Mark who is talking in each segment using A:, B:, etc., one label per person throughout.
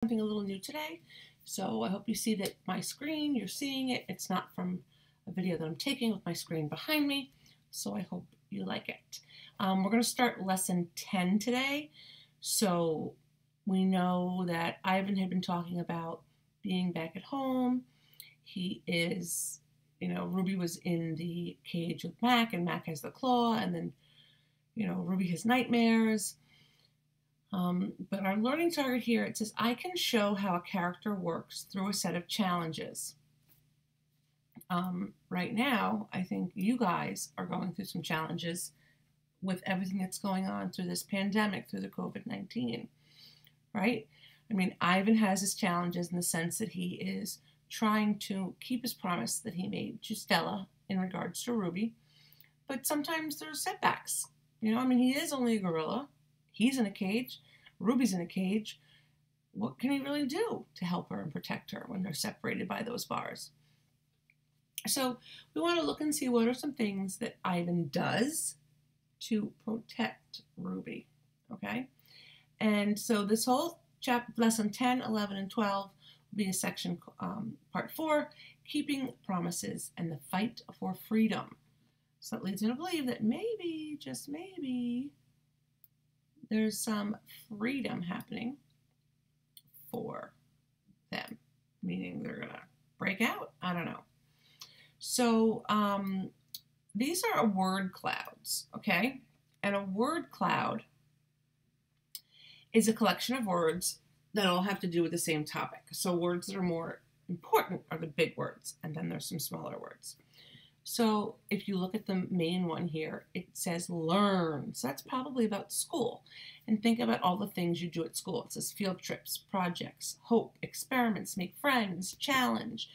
A: Something a little new today. So I hope you see that my screen, you're seeing it. It's not from a video that I'm taking with my screen behind me. So I hope you like it. We're going to start lesson 10 today. So we know that Ivan had been talking about being back at home. He is, Ruby was in the cage with Mac, and Mac has the claw, and then, Ruby has nightmares. But our learning target here, it says, I can show how a character works through a set of challenges. Right now, I think you guys are going through some challenges with everything that's going on through this pandemic, through the COVID-19, right? I mean, Ivan has his challenges in the sense that he is trying to keep his promise that he made to Stella in regards to Ruby, but sometimes there's setbacks. He is only a gorilla. He's in a cage. Ruby's in a cage. What can he really do to help her and protect her when they're separated by those bars? So we want to look and see what are some things that Ivan does to protect Ruby, okay? And so this whole lesson 10, 11, and 12 will be a section, part 4, keeping promises and the fight for freedom. So that leads me to believe that maybe, just maybe, there's some freedom happening for them, meaning they're going to break out. I don't know. So these are word clouds, okay? And a word cloud is a collection of words that all have to do with the same topic. So words that are more important are the big words, and then there's some smaller words. So if you look at the main one here, it says learn. So that's probably about school. And think about all the things you do at school. It says field trips, projects, hope, experiments, make friends, challenge,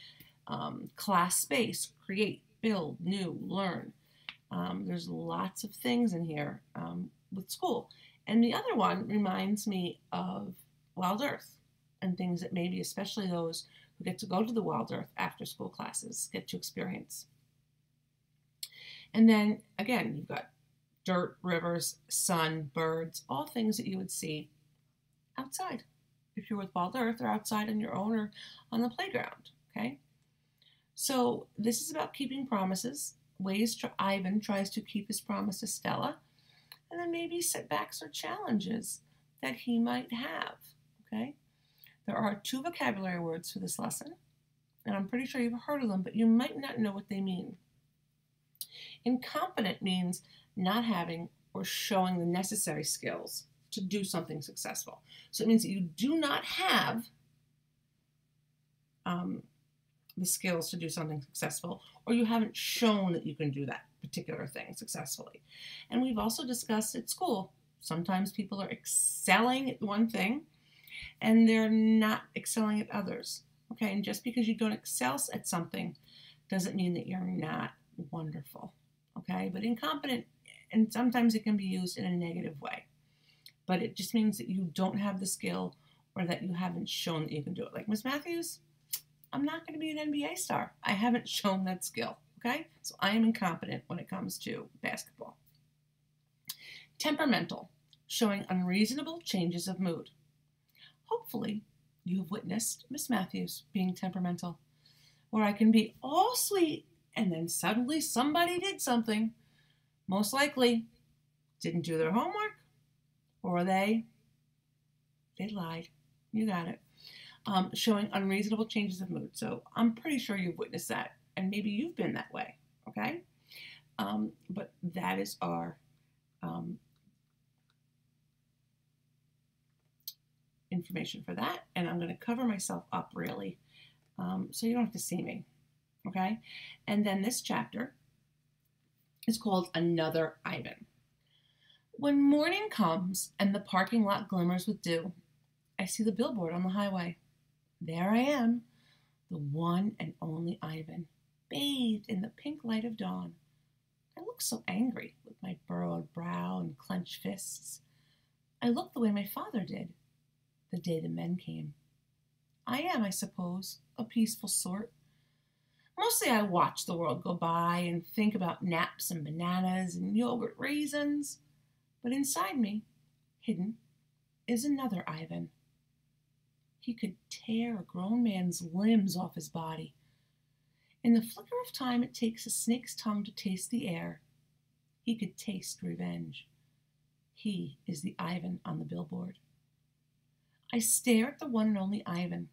A: class space, create, build, new, learn. There's lots of things in here with school. And the other one reminds me of Wild Earth and things that maybe, especially those who get to go to the Wild Earth after school classes, get to experience. And then, again, you've got dirt, rivers, sun, birds, all things that you would see outside if you're with Wild Earth or outside on your own or on the playground, okay? So this is about keeping promises, ways Ivan tries to keep his promise to Stella, and then maybe setbacks or challenges that he might have, okay? There are 2 vocabulary words for this lesson, and I'm pretty sure you've heard of them, but you might not know what they mean. Incompetent means not having or showing the necessary skills to do something successful. So it means that you do not have the skills to do something successful, or you haven't shown that you can do that particular thing successfully. And we've also discussed at school, sometimes people are excelling at one thing and they're not excelling at others. Okay, and just because you don't excel at something doesn't mean that you're not wonderful. Okay, but incompetent, and sometimes it can be used in a negative way, but it just means that you don't have the skill or that you haven't shown that you can do it. Like Miss Matthews, I'm not going to be an NBA star. I haven't shown that skill, okay? So I am incompetent when it comes to basketball. Temperamental, showing unreasonable changes of mood. Hopefully, you have witnessed Miss Matthews being temperamental, where I can be all sweet and then suddenly somebody did something, most likely didn't do their homework, or they lied. You got it. Showing unreasonable changes of mood. So I'm pretty sure you've witnessed that, and maybe you've been that way, okay? But that is our information for that, and I'm going to cover myself up really, so you don't have to see me. Okay, and then this chapter is called Another Ivan. When morning comes and the parking lot glimmers with dew, I see the billboard on the highway. There I am, the one and only Ivan, bathed in the pink light of dawn. I look so angry with my furrowed brow and clenched fists. I look the way my father did the day the men came. I am, I suppose, a peaceful sort. Mostly I watch the world go by and think about naps and bananas and yogurt raisins. But inside me, hidden, is another Ivan. He could tear a grown man's limbs off his body. In the flicker of time it takes a snake's tongue to taste the air, he could taste revenge. He is the Ivan on the billboard. I stare at the one and only Ivan,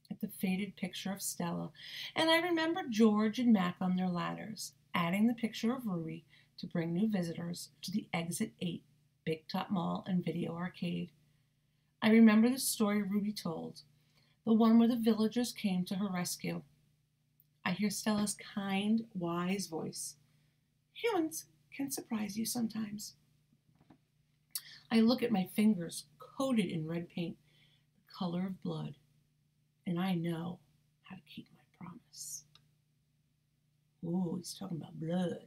A: at the faded picture of Stella, and I remember George and Mac on their ladders, adding the picture of Ruby to bring new visitors to the Exit 8 Big Top Mall and Video Arcade. I remember the story Ruby told, the one where the villagers came to her rescue. I hear Stella's kind, wise voice. Humans can surprise you sometimes. I look at my fingers coated in red paint, the color of blood, and I know how to keep my promise. Ooh, he's talking about blood.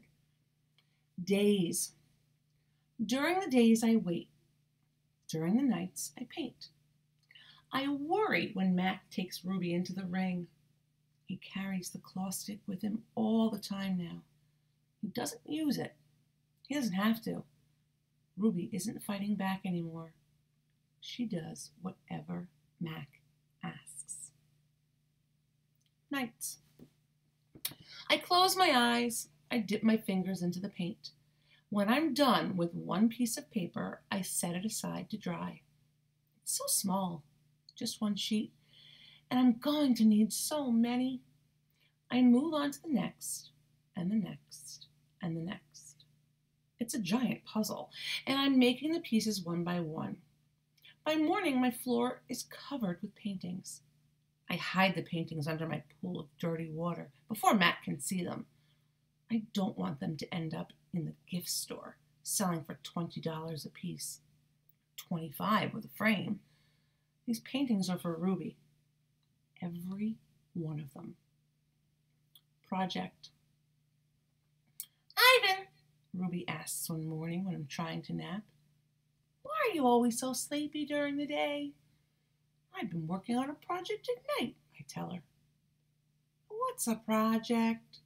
A: Days. During the days I wait. During the nights I paint. I worry when Mac takes Ruby into the ring. He carries the claw stick with him all the time now. He doesn't use it. He doesn't have to. Ruby isn't fighting back anymore. She does whatever Mac asks. Nights. I close my eyes. I dip my fingers into the paint. When I'm done with one piece of paper, I set it aside to dry. It's so small, just one sheet, and I'm going to need so many. I move on to the next, and the next, and the next. It's a giant puzzle, and I'm making the pieces one by one. By morning, my floor is covered with paintings. I hide the paintings under my pool of dirty water before Matt can see them. I don't want them to end up in the gift store, selling for $20 a piece. $25 with a frame. These paintings are for Ruby. Every one of them. Project. Ivan, Ruby asks one morning when I'm trying to nap. Why are you always so sleepy during the day? I've been working on a project at night, I tell her. What's a project?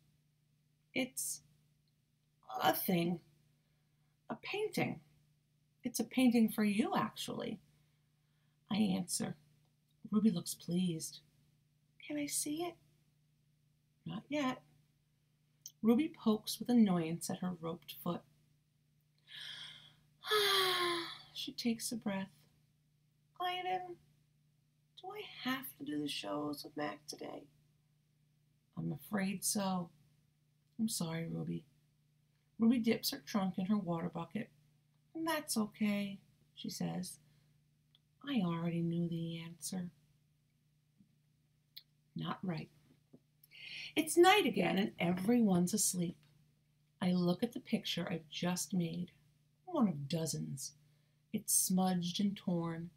A: It's a thing. A painting. It's a painting for you, actually. I answer. Ruby looks pleased. Can I see it? Not yet. Ruby pokes with annoyance at her roped foot. She takes a breath. Ivan, do I have to do the shows with Mac today? I'm afraid so. I'm sorry, Ruby. Ruby dips her trunk in her water bucket. That's okay, she says. I already knew the answer. Not right. It's night again and everyone's asleep. I look at the picture I've just made, one of dozens. It's smudged and torn,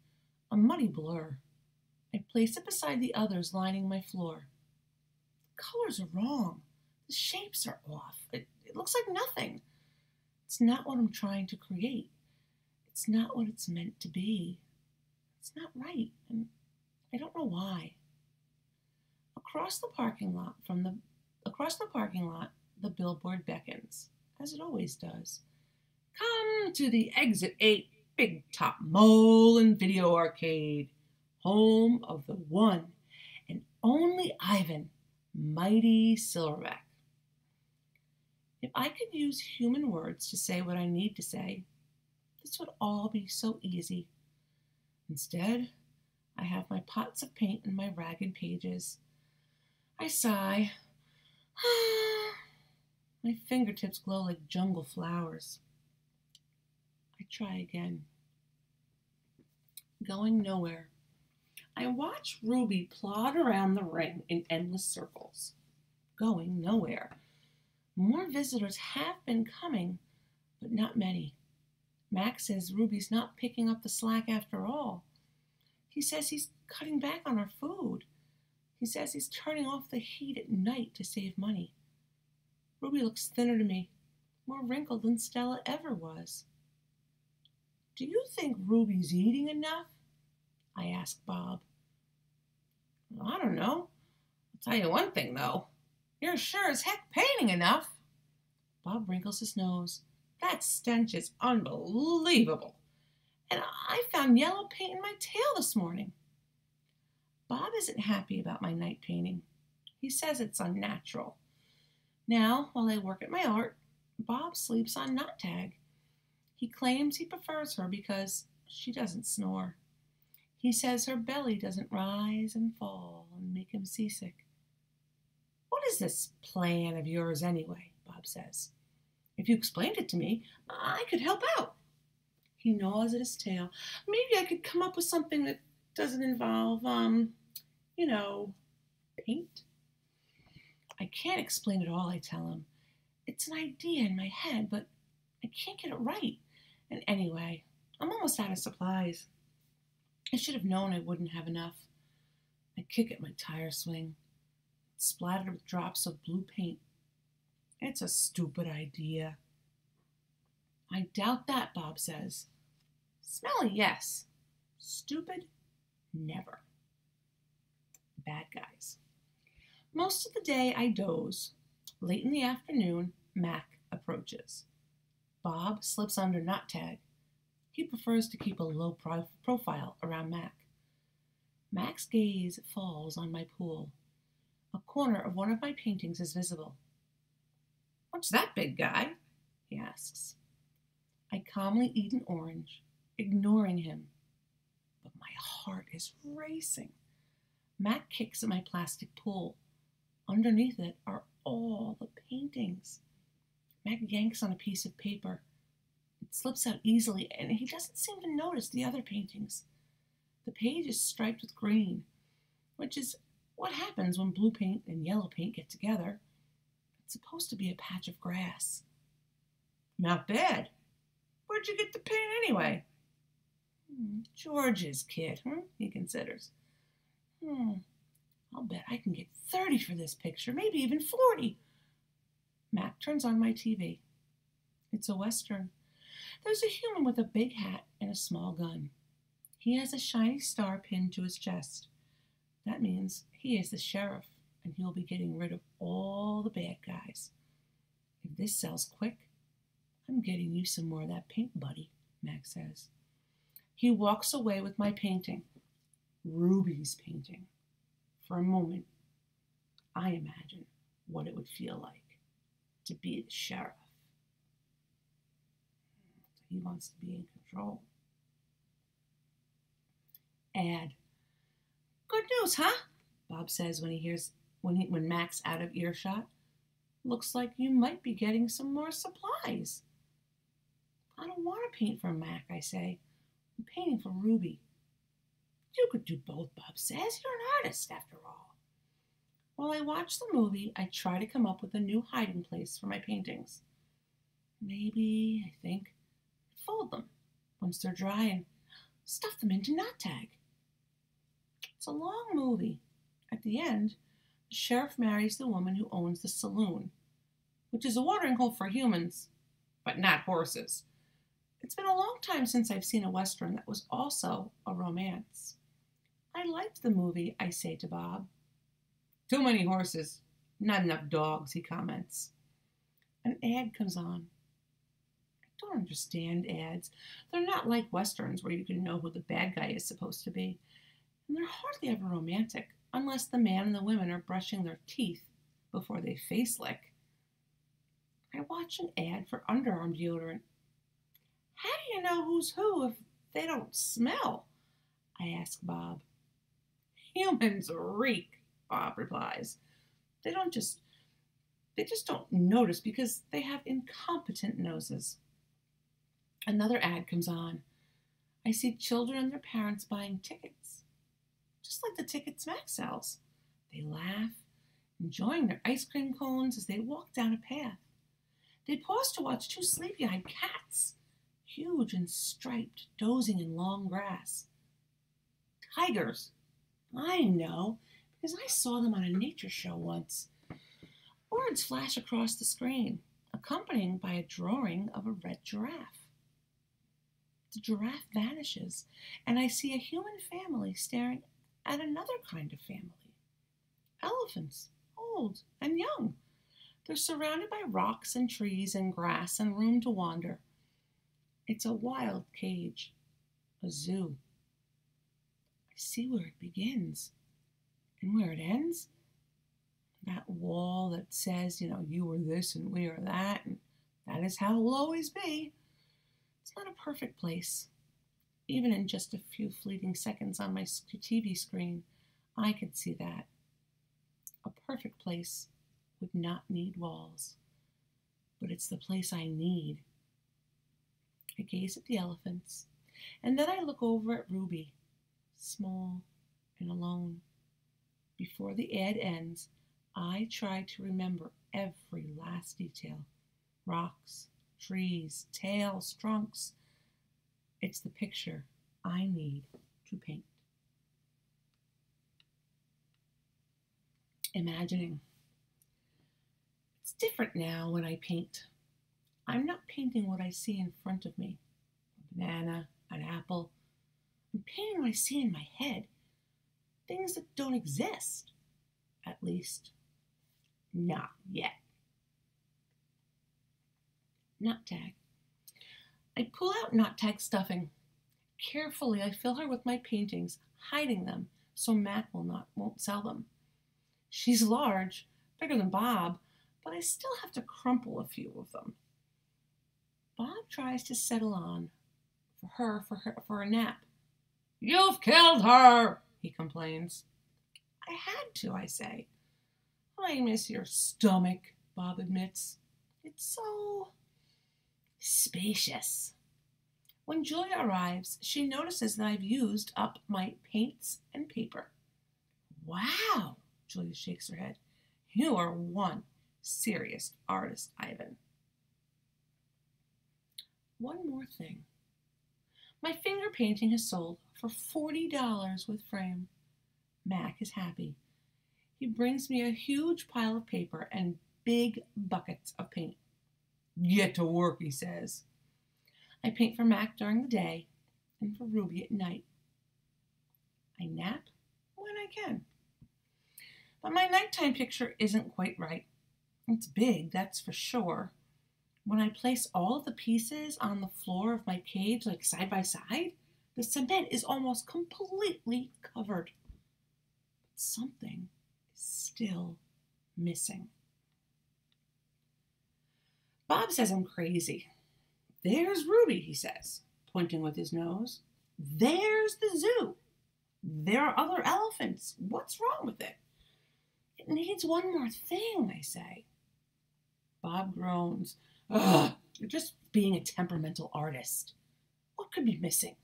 A: a muddy blur. I place it beside the others lining my floor. The colors are wrong. The shapes are off. It looks like nothing. It's not what I'm trying to create. It's not what it's meant to be. It's not right, and I don't know why. Across the parking lot, the billboard beckons, as it always does. Come to the Exit 8 Big Top Mall and Video Arcade, home of the one and only Ivan, Mighty Silverback. If I could use human words to say what I need to say, this would all be so easy. Instead, I have my pots of paint and my ragged pages. I sigh. My fingertips glow like jungle flowers. I try again. Going nowhere. I watch Ruby plod around the ring in endless circles. Going nowhere. More visitors have been coming, but not many. Max says Ruby's not picking up the slack after all. He says he's cutting back on our food. He says he's turning off the heat at night to save money. Ruby looks thinner to me, more wrinkled than Stella ever was. Do you think Ruby's eating enough? I ask Bob. I don't know. I'll tell you one thing, though. You're sure as heck painting enough. Bob wrinkles his nose. That stench is unbelievable. And I found yellow paint in my tail this morning. Bob isn't happy about my night painting. He says it's unnatural. Now, while I work at my art, Bob sleeps on Not Tag. He claims he prefers her because she doesn't snore. He says her belly doesn't rise and fall and make him seasick. What is this plan of yours anyway? Bob says. If you explained it to me, I could help out. He gnaws at his tail. Maybe I could come up with something that doesn't involve, paint. I can't explain it all, I tell him. It's an idea in my head, but I can't get it right. And anyway, I'm almost out of supplies. I should have known I wouldn't have enough. I kick at my tire swing. It's splattered with drops of blue paint. It's a stupid idea. I doubt that, Bob says. Smelly, yes. Stupid, never. Bad guys. Most of the day I doze. Late in the afternoon, Mac approaches. Bob slips under Not Tag. He prefers to keep a low profile around Mac. Mac's gaze falls on my pool. A corner of one of my paintings is visible. What's that, big guy? He asks. I calmly eat an orange, ignoring him. But my heart is racing. Mac kicks at my plastic pool. Underneath it are all the paintings. Mac yanks on a piece of paper. It slips out easily, and he doesn't seem to notice the other paintings. The page is striped with green, which is what happens when blue paint and yellow paint get together. It's supposed to be a patch of grass. Not bad. Where'd you get the paint anyway? George's kid, he considers. I'll bet I can get 30 for this picture, maybe even 40. Mac turns on my TV. It's a Western. There's a human with a big hat and a small gun. He has a shiny star pinned to his chest. That means he is the sheriff, and he'll be getting rid of all the bad guys. If this sells quick, I'm getting you some more of that paint, buddy, Mac says. He walks away with my painting, Ruby's painting. For a moment, I imagine what it would feel like to be the sheriff. He wants to be in control. Ad. Good news, huh? Bob says when Mac's out of earshot. Looks like you might be getting some more supplies. I don't want to paint for Mac, I say. I'm painting for Ruby. You could do both, Bob says. You're an artist, after all. While I watch the movie, I try to come up with a new hiding place for my paintings. Maybe, I think, fold them once they're dry and stuff them into Not Tag. It's a long movie. At the end, the sheriff marries the woman who owns the saloon, which is a watering hole for humans, but not horses. It's been a long time since I've seen a Western that was also a romance. I liked the movie, I say to Bob. Too many horses, not enough dogs, he comments. An ad comes on. I don't understand ads. They're not like Westerns where you can know who the bad guy is supposed to be. And they're hardly ever romantic, unless the man and the women are brushing their teeth before they face lick. I watch an ad for underarm deodorant. How do you know who's who if they don't smell? I ask Bob. Humans reek, Bob replies. They just don't notice because they have incompetent noses. Another ad comes on. I see children and their parents buying tickets, just like the tickets Mac sells. They laugh, enjoying their ice cream cones as they walk down a path. They pause to watch two sleepy-eyed cats, huge and striped, dozing in long grass. Tigers. I know, because I saw them on a nature show once. Words flash across the screen, accompanied by a drawing of a red giraffe. The giraffe vanishes, and I see a human family staring at another kind of family. Elephants, old and young. They're surrounded by rocks and trees and grass and room to wander. It's a wild cage, a zoo. I see where it begins. And where it ends, that wall that says, you are this and we are that, and that is how it will always be. It's not a perfect place. Even in just a few fleeting seconds on my TV screen, I could see that. A perfect place would not need walls, but it's the place I need. I gaze at the elephants, and then I look over at Ruby, small and alone. Before the ad ends, I try to remember every last detail. Rocks, trees, tails, trunks. It's the picture I need to paint. Imagining. It's different now when I paint. I'm not painting what I see in front of me. A banana, an apple. I'm painting what I see in my head. Things that don't exist. At least, not yet. Knot tag. I pull out knot tag stuffing. Carefully, I fill her with my paintings, hiding them so Mac won't sell them. She's large, bigger than Bob, but I still have to crumple a few of them. Bob tries to settle on for a nap. "You've killed her," he complains. "I had to," I say. "I miss your stomach," Bob admits. "It's so spacious." When Julia arrives, she notices that I've used up my paints and paper. "Wow," Julia shakes her head. "You are one serious artist, Ivan." One more thing. My finger painting has sold for $40 with frame. Mac is happy. He brings me a huge pile of paper and big buckets of paint. "Get to work," he says. I paint for Mac during the day and for Ruby at night. I nap when I can. But my nighttime picture isn't quite right. It's big, that's for sure. When I place all of the pieces on the floor of my cage, like side by side, the cement is almost completely covered. But something is still missing. Bob says I'm crazy. "There's Ruby," he says, pointing with his nose. "There's the zoo. There are other elephants. What's wrong with it?" "It needs one more thing," I say. Bob groans. "Ugh, you're just being a temperamental artist. What could be missing?"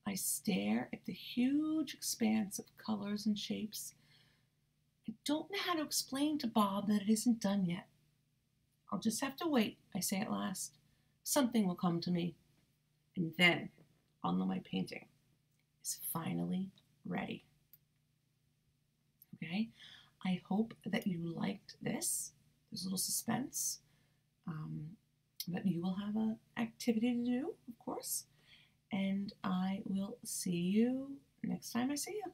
A: I stare at the huge expanse of colors and shapes. I don't know how to explain to Bob that it isn't done yet. "I'll just have to wait," I say at last. "Something will come to me, and then I'll know my painting is finally ready." Okay? I hope that you liked this. There's a little suspense. But you will have an activity to do, of course. And I will see you next time I see you.